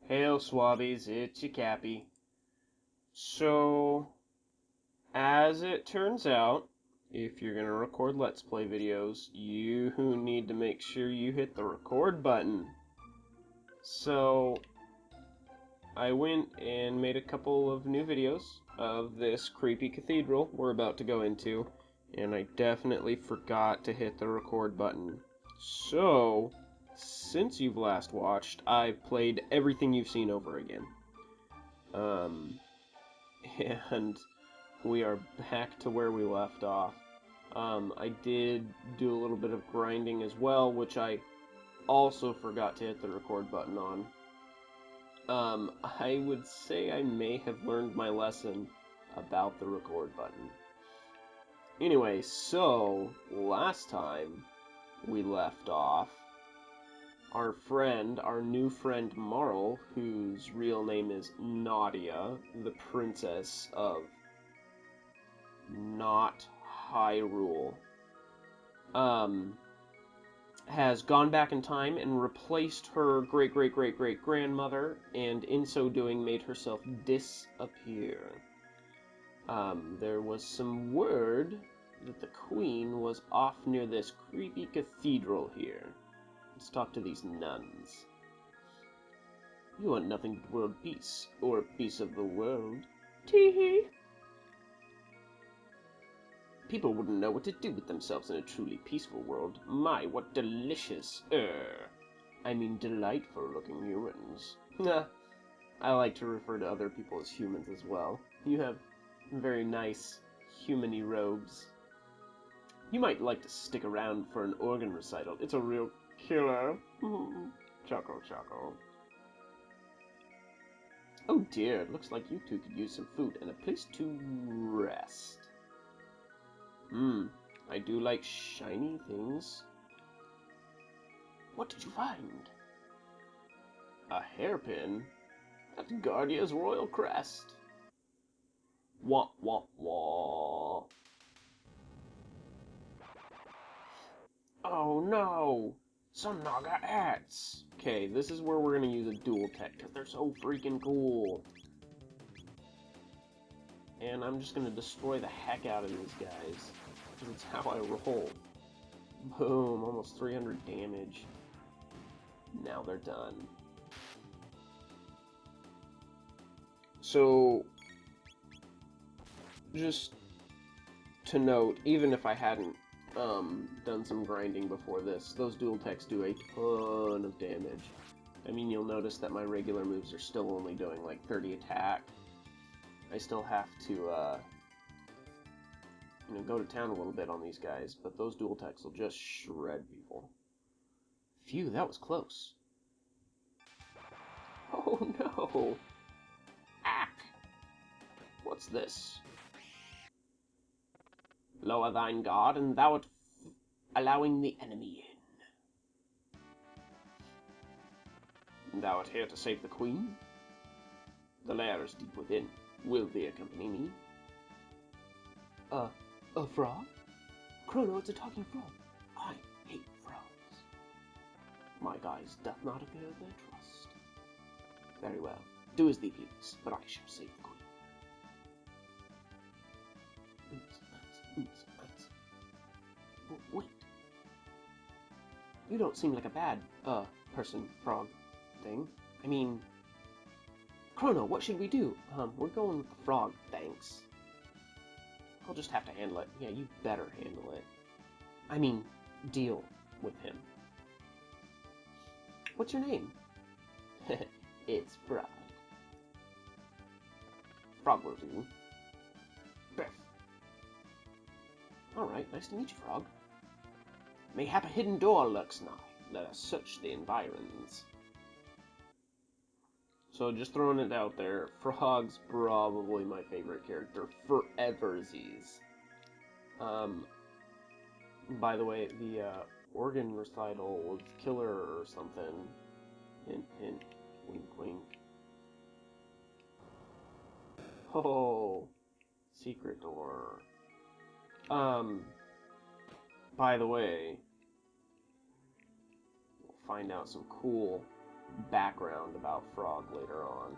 Hail Swabbies, it's your Cappy. So, as it turns out, if you're going to record Let's Play videos, you need to make sure you hit the record button. So, I went and made a couple of new videos of this creepy cathedral we're about to go into, and I definitely forgot to hit the record button. So, since you've last watched, I've played everything you've seen over again. And we are back to where we left off. I did do a little bit of grinding as well, which I also forgot to hit the record button on. I would say I may have learned my lesson about the record button. Anyway, so, last time we left off, our new friend Marl, whose real name is Nadia, the princess of not Hyrule, has gone back in time and replaced her great-great-great-great-grandmother, and in so doing made herself disappear. There was some word that the queen was off near this creepy cathedral here. Let's talk to these nuns. You want nothing but world peace, or peace of the world. Tee-hee. People wouldn't know what to do with themselves in a truly peaceful world. My, what delicious, I mean delightful-looking humans. I like to refer to other people as humans as well. You have very nice, human-y robes. You might like to stick around for an organ recital. It's a real killer. Chuckle, chuckle. Oh dear, it looks like you two could use some food and a place to rest. I do like shiny things. What did you find? A hairpin? That's Guardia's royal crest. Wah, wah, wah. Oh no! Some Naga ats! Okay, this is where we're gonna use a dual tech, because they're so freaking cool. And I'm just gonna destroy the heck out of these guys, because it's how I roll. Boom, almost 300 damage. Now they're done. So, just to note, even if I hadn't done some grinding before this, those dual techs do a ton of damage. I mean, you'll notice that my regular moves are still only doing like 30 attack. I still have to, go to town a little bit on these guys, but those dual techs will just shred people. Phew, that was close. Oh no! Ack! What's this? Lower thine guard, and thou art allowing the enemy in. Thou art here to save the queen? The lair is deep within. Will thee accompany me? A frog? Chrono, it's a talking frog. I hate frogs. My guise doth not appear their trust. Very well. Do as thee please, but I shall save the queen. Wait. You don't seem like a bad, person, frog, thing. I mean... Chrono, what should we do? We're going with the frog, thanks. I'll just have to handle it. Yeah, you better handle it. I mean, deal with him. What's your name? It's Frog. Frog will do. Biff. Alright, nice to meet you, Frog. Mayhap a hidden door lurks nigh. Let us search the environs. So, just throwing it out there, Frog's probably my favorite character foreversies. By the way, the organ recital was killer or something. Hint, hint, wink, wink. Oh, secret door. By the way, we'll find out some cool background about Frog later on.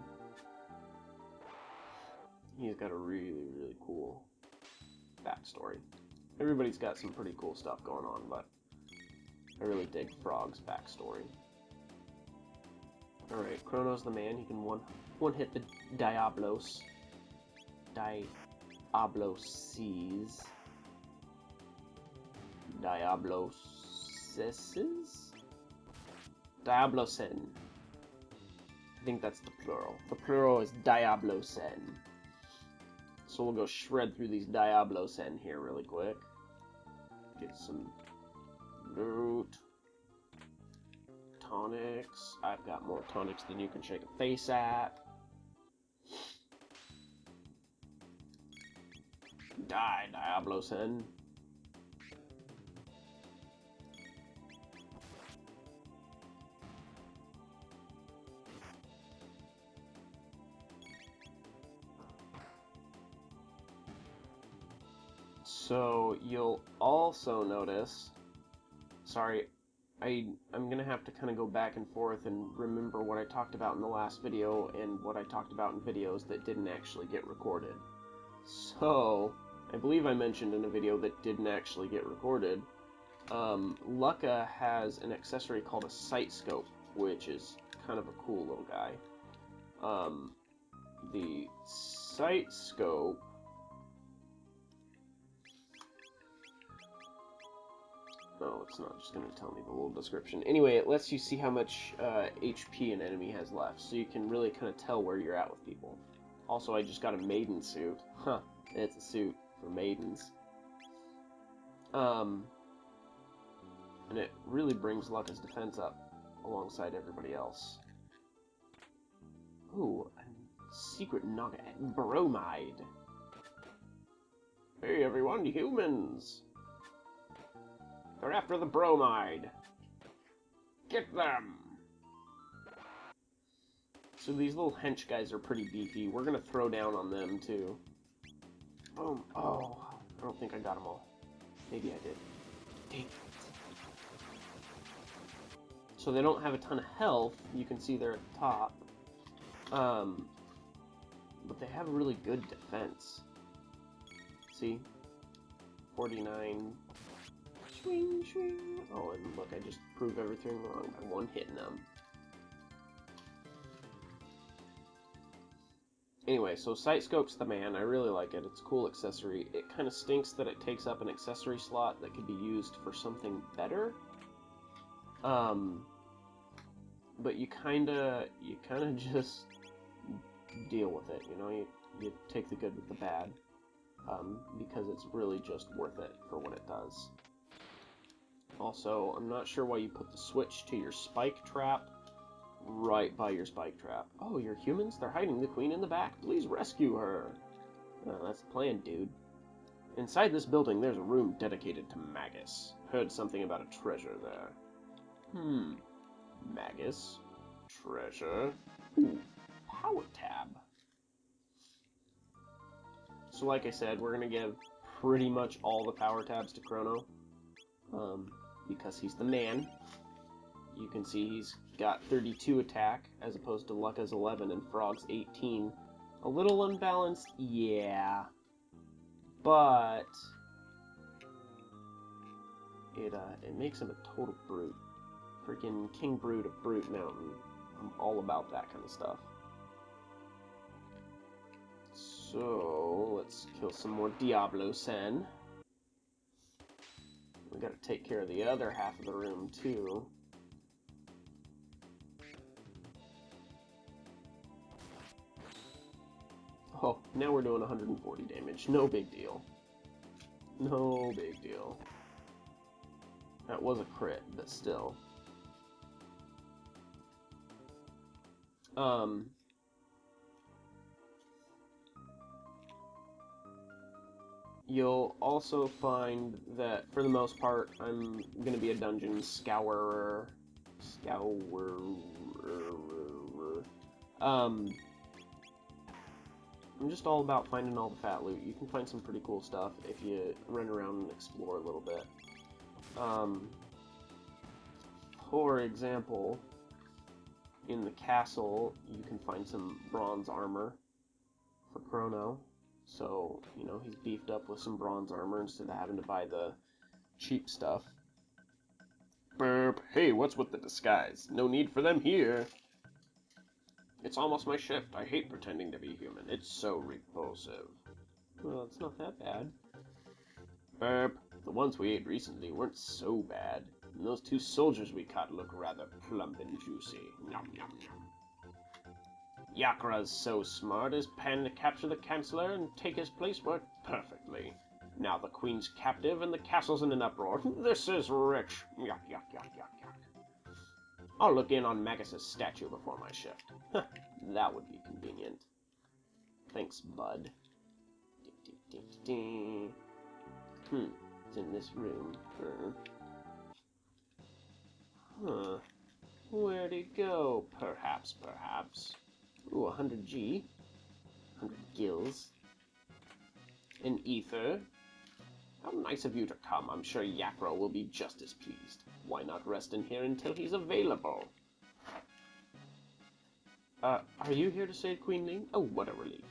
He's got a really, really cool backstory. Everybody's got some pretty cool stuff going on, but I really dig Frog's backstory. Alright, Chrono's the man. He can one-hit the Diabloses. Diablosen. I think that's the plural. The plural is Diablosen. So we'll go shred through these Diablosen here really quick. Get some loot. Tonics. I've got more tonics than you can shake a face at. Die, Diablosen. So you'll also notice, sorry, I'm going to have to kind of go back and forth and remember what I talked about in the last video and what I talked about in videos that didn't actually get recorded. So, I believe I mentioned in a video that didn't actually get recorded, Lucca has an accessory called a sight scope, which is kind of a cool little guy. The sight scope no, it's not just going to tell me the little description. Anyway, it lets you see how much HP an enemy has left, so you can really kind of tell where you're at with people. Also, I just got a maiden suit. Huh, it's a suit for maidens. And it really brings Lucca's defense up alongside everybody else. Ooh, a secret nugget. Bromide. Hey everyone, humans! They're after the bromide. Get them! So these little hench guys are pretty beefy. We're gonna throw down on them too. Boom. Oh, I don't think I got them all. Maybe I did. Dang it. So they don't have a ton of health. You can see they're at the top. But they have a really good defense. See? 49... Swing, swing. Oh, and look, I just proved everything wrong by one-hitting them. Anyway, so Sight Scope's the man. I really like it. It's a cool accessory. It kind of stinks that it takes up an accessory slot that could be used for something better. But you kind of just deal with it, you know? You take the good with the bad. Because it's really just worth it for what it does. Also, I'm not sure why you put the switch to your spike trap right by your spike trap. Oh, you're humans? They're hiding the queen in the back. Please rescue her. Oh, that's the plan, dude. Inside this building, there's a room dedicated to Magus. Heard something about a treasure there. Magus? Treasure? Ooh, power tab. So like I said, we're going to give pretty much all the power tabs to Chrono. Because he's the man. You can see he's got 32 attack, as opposed to Lucca's 11 and Frog's 18. A little unbalanced, yeah. But it makes him a total brute. Freaking King Brute of Brute Mountain. I'm all about that kind of stuff. So, let's kill some more Diablosen. We gotta take care of the other half of the room, too. Oh, now we're doing 140 damage. No big deal. No big deal. That was a crit, but still. You'll also find that, for the most part, I'm going to be a dungeon scourer. I'm just all about finding all the fat loot. You can find some pretty cool stuff if you run around and explore a little bit. For example, in the castle, you can find some bronze armor for Chrono. So, you know, he's beefed up with some bronze armor instead of having to buy the cheap stuff. Burp. Hey, what's with the disguise? No need for them here. It's almost my shift. I hate pretending to be human. It's so repulsive. Well, it's not that bad. Burp. The ones we ate recently weren't so bad. And those 2 soldiers we caught look rather plump and juicy. Nom nom nom. Yakra's so smart, his plan to capture the Chancellor and take his place worked perfectly. Now the Queen's captive and the castle's in an uproar. This is rich. Yuck, yuck, yuck, yuck, yuck. I'll look in on Magus' statue before my shift. That would be convenient. Thanks, bud. It's in this room. Huh. Where'd he go? Perhaps. Ooh, 100 G. 100 gills. An ether. How nice of you to come. I'm sure Yakro will be just as pleased. Why not rest in here until he's available? Are you here to save Queen Leene? Oh, what a relief.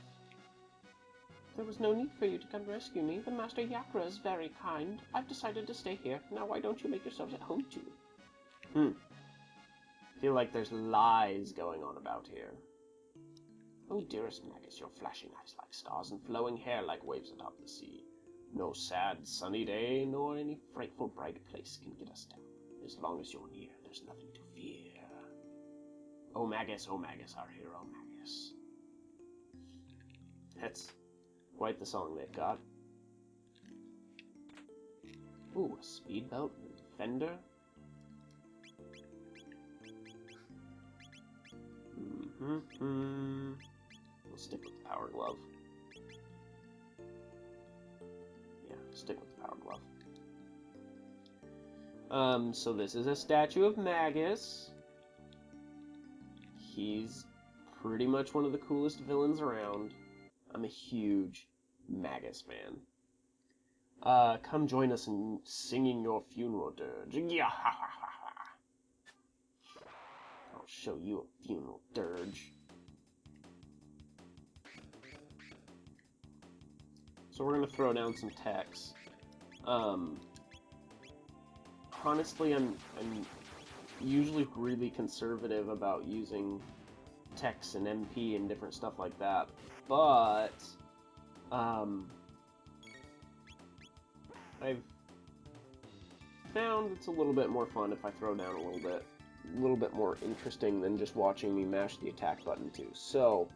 There was no need for you to come rescue me. The Master Yakra is very kind. I've decided to stay here. Now why don't you make yourselves at home too? Feel like there's lies going on about here. Oh, dearest Magus, your flashing eyes like stars and flowing hair like waves atop the sea. No sad, sunny day, nor any frightful bright place can get us down. As long as you're near, there's nothing to fear. Oh, Magus, our hero, Magus. That's quite the song they've got. Ooh, a speed belt and a defender. We'll stick with the power glove. Yeah, stick with the power glove. So this is a statue of Magus. He's pretty much one of the coolest villains around. I'm a huge Magus fan. Come join us in singing your funeral dirge. Yeah, I'll show you a funeral dirge. So we're gonna throw down some techs. Honestly, I'm usually really conservative about using techs and MP and different stuff like that, but I've found it's a little bit more fun if I throw down a little bit more interesting than just watching me mash the attack button too. So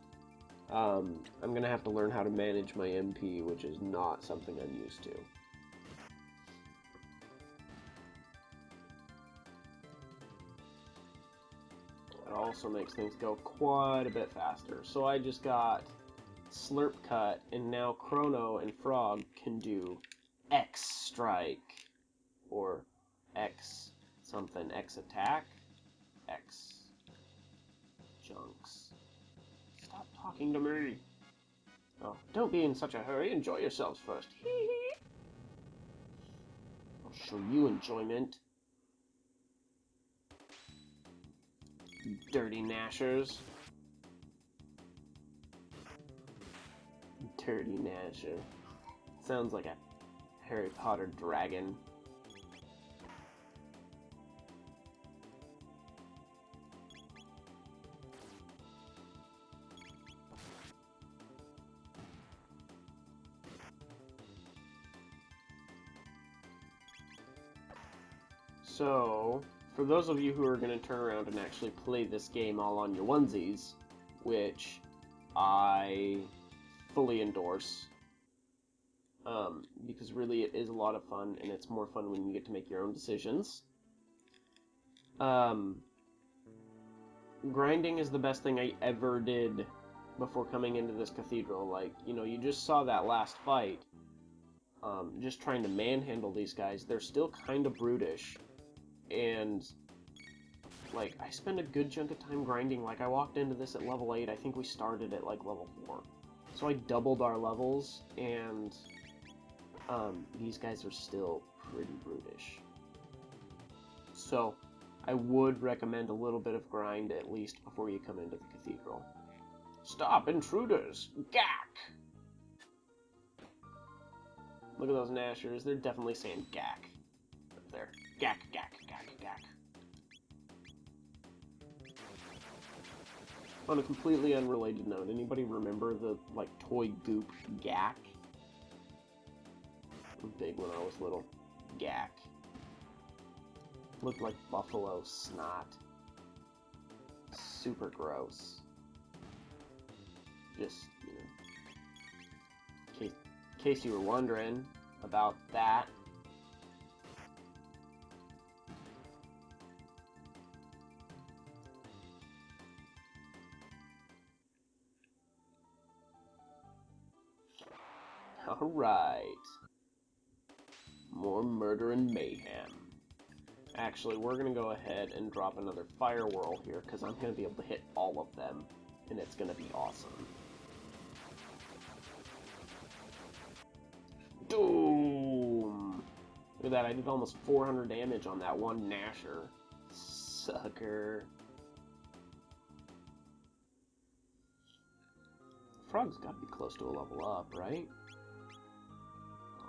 I'm gonna have to learn how to manage my MP, which is not something I'm used to. It also makes things go quite a bit faster. So I just got Slurp Cut, and now Chrono and Frog can do X Strike, or X something, X Attack, X Junks. Stop talking to me! Oh, don't be in such a hurry, enjoy yourselves first. I'll show you enjoyment. You dirty gnashers. Dirty Gnasher. Sounds like a Harry Potter dragon. So, for those of you who are going to turn around and actually play this game all on your onesies, which I fully endorse, because really it is a lot of fun, and it's more fun when you get to make your own decisions. Grinding is the best thing I ever did before coming into this cathedral. Like, you know, you just saw that last fight. Just trying to manhandle these guys. They're still kind of brutish. And, like, I spend a good chunk of time grinding. Like, I walked into this at level 8. I think we started at, like, level 4. So I doubled our levels, and these guys are still pretty brutish. So, I would recommend a little bit of grind at least before you come into the cathedral. Stop, intruders! Gack! Look at those Nashers. They're definitely saying gack. Up there. Gack, gack, gack, gack. On a completely unrelated note, anybody remember the, like, toy goop gack? It was big when I was little. Gack. Looked like buffalo snot. Super gross. Just, you know, in case you were wondering about that. Alright. More murder and mayhem. Actually, we're going to go ahead and drop another fire whirl here, because I'm going to be able to hit all of them, and it's going to be awesome. Doom! Look at that, I did almost 400 damage on that one Nasher. Sucker. Frog's got to be close to a level up, right?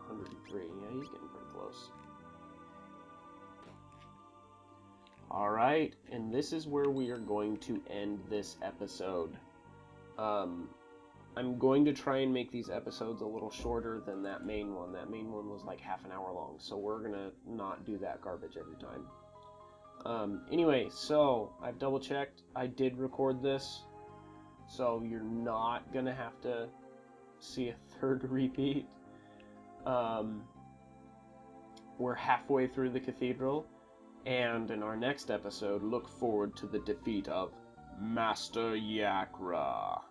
103, yeah, he's getting pretty close. Alright, and this is where we are going to end this episode. I'm going to try and make these episodes a little shorter than that main one. That main one was like half an hour long, so we're gonna not do that garbage every time. Anyway, so I've double checked. I did record this, so you're not gonna have to see a third repeat. We're halfway through the cathedral, and in our next episode, look forward to the defeat of Master Yakra.